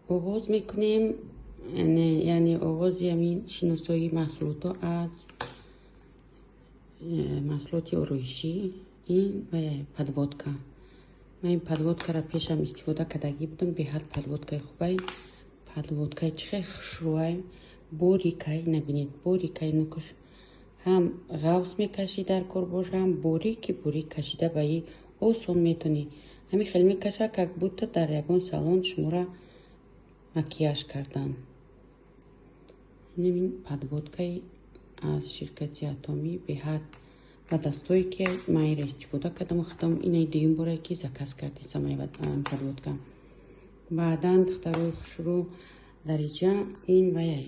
آغاز میکنیم، یعنی آغاز همین شناسایی محصولات از محصولات آرایشی این و پدوادکا. من این پدوادکا را پیشم استفاده کردگی بودم. به حد پدوادکای خوبه، پدوادکای چه خشروی باریکای نبینید، باریکای نکش هم غوص میکشی در کار باشه، هم باریک کشیده به این آسان میتونی همین خیلی میکشه که بود در یکون سالن شما را مکیاژ کردن. این پدوادکای از شرکت اتمی به حد و دستایی که من را استفاده کردم خودم اینای دیگه باره که زکاس کردی سمای پدوادکا. بعدا دخترای شروع درجه این ویای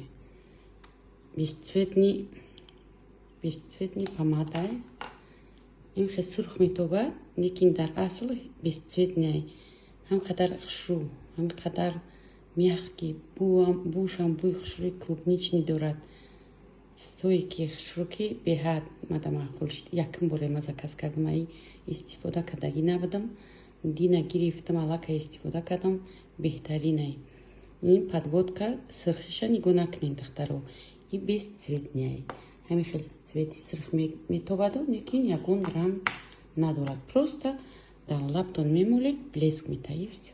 بیستفیدنی پاماده این خیلی سرخ میتوبه، لیکن در اصل بیستفیدنی هم قدر خشرو هم قدر میخکی بوش هم بوی خشروی کلوبنیچنی دارد. ستوی که خشروکی به حد مدام خولشت یکم باره مزه کس کردم ای استفاده کردگی نبودم دینا گرفتم علاقه استفاده کردم بهترینه. این پدوادکا سرخیشا نگاه نکنین دخترو، این بیست цветнее همین خیلی цветی سرخ میتوبد لیکن یکون رنگ ندارد، просто در لبتون میمولید блеск میتایی все.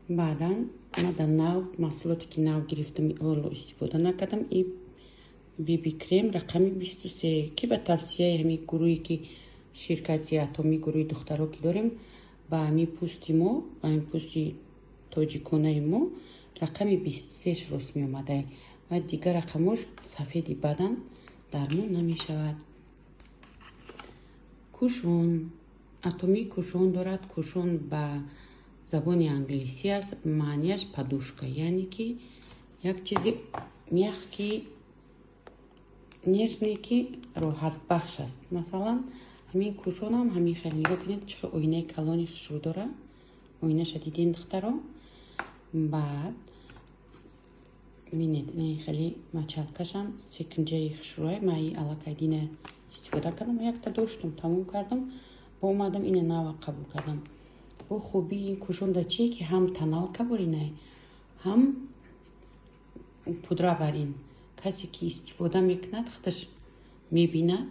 بعدا من در نو محصولاتی که نو گرفتم استفاده نکردم. این بیبی کریم رقمی 23 که به توصیه همین گروهی که شرکتی اتمی گروه دخترها که داریم با همین پوستی ما با همین پوستی تاجیکانه ما رقمی 23 رسمی اومده و دیگر رقمش سفیدی بدن در ما نمی شود. کوشون اتمی کوشون دارد. کوشون به زبان انگلیسی است، معنیش پدوشکا، یعنی که یک چیزی میخکی نجنی که راحت بخش است. مثلا همین کوشون هم همین خیلی نگاه کنید چه اوینه کلانی خشرو داره، اوینه شدیدین دخترها. بعد بینید این خیلی مچلکش هم سکنجه خشروی من این علاقه دینه استفاده کردم، یک تا داشتم تموم کردم با اومدم این نوع قبول کردم. و خوبی این کوشون دا چیه که هم تنال کبارینه هم پودره برین. کسی که استفاده میکند خودش میبیند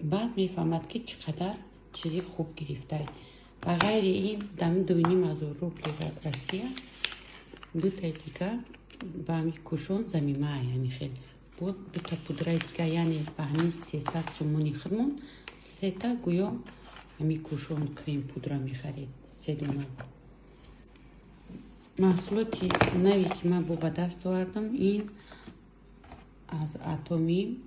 بعد میفهمد که چقدر چیزی خوب گرفته. و غیر این دم 2.5 روبل روسیه دو تا دیگه با همین کوشون زمیمه همین خیلی بود. دو تا پودره دیگه یعنی به همین 300 سومونی خودمون 3 تا گویا همین کوشون کریم پودره میخرید 3 دونه. محصولاتی نوی که من با دست آوردم این از اتمی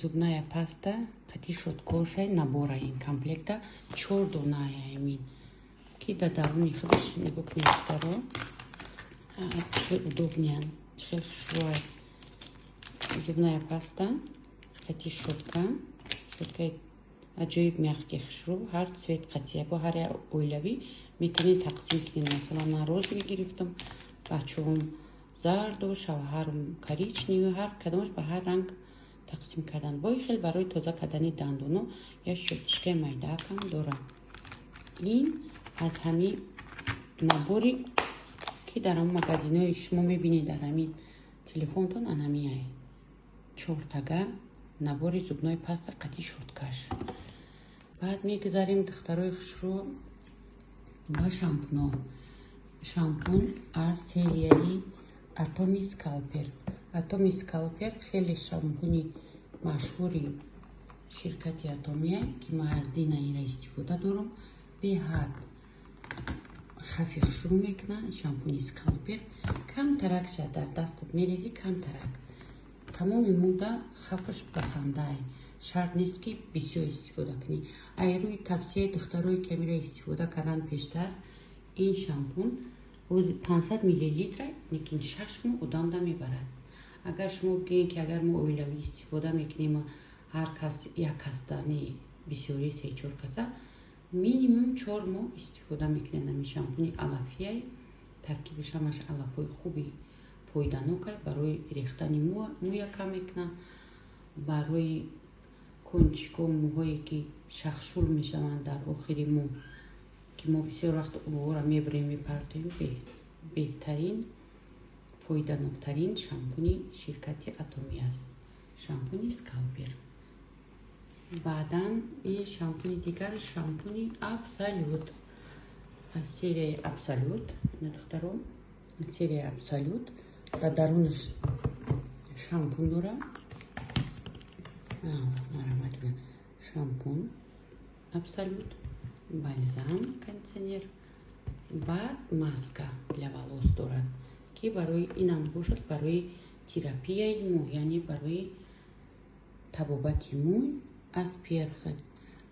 зубная паста قطی شد کوشه نبوره. این کمپلکت 4 دونه همین که در درونی خودش نگاه کنید داره خیلی удобнее خیلی شروع зубная паста قطی شدکه عجایب میخکی خشرو هر цвет قطیه با هر اویلوی میتونید تقسیم کنید. مثلا من روزی گرفتم بچه هم زرد و شوهرم کریچنی و هر کدامش به هر رنگ تقسیم کردن. بای خیلی برای تازه کردن دندونو یا شتشکه میده کم دارم. این از همین نبوری که در همون مگزینای شما میبینید در همین تلفنتون انمیه 4 تگه نبوری زبنای پست قطی شدکش. بعد میگذاریم دخترای خشرو با شامپون از سریایی اتمی سکالپر. اتمی سکالپر خیلی شامپونی مشهوری شرکتی اتمیه که من از دین این را استفاده دارم. به حد خفیف شروع میکنه شامپونی سکالپر. کم ترک شد در دستت میریزی کم ترک تمام موده خفش بسنده شرط نیست که بسیار استفاده کنی. ای روی توصیه دخترای که میره استفاده کردن پیشتر این شامپون روز 500 میلی لیتر لیکن 6 ماه ادامه میبرد. اگر شما بگید که اگر ما اویلوی استفاده میکنیم هر کس یک کستانی بسیاری 3-4 کسه مینیموم 4 ماه استفاده میکنه. نمی شامپونی علفیه ترکیبش همش علفای خوبی فایده نکرد برای ریختن موی کم میکنه، برای کنچکو موهایی که شخشول میشوند در آخری مو که ما بسیار وقت او را میبریم میپرتیم به беҳтарин фоиданоктарин шампуни ширкати Atomy аст. Шампуни скалпер. баъдан ин шампуни дигар шампуни Absolut. аз серияи Absolut. ина духтарон серияи Absolut ва дарунаш шампун дора. шампун Absolut, бальзам кондитсионер, баъд маска для волос дорад ки барои инам бошад барои терапияи мӯй, яъне барои табобати мӯй аз перхи,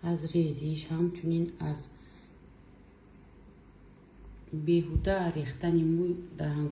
аз резиш, ҳамчунин аз беҳуда рехтани мӯй дар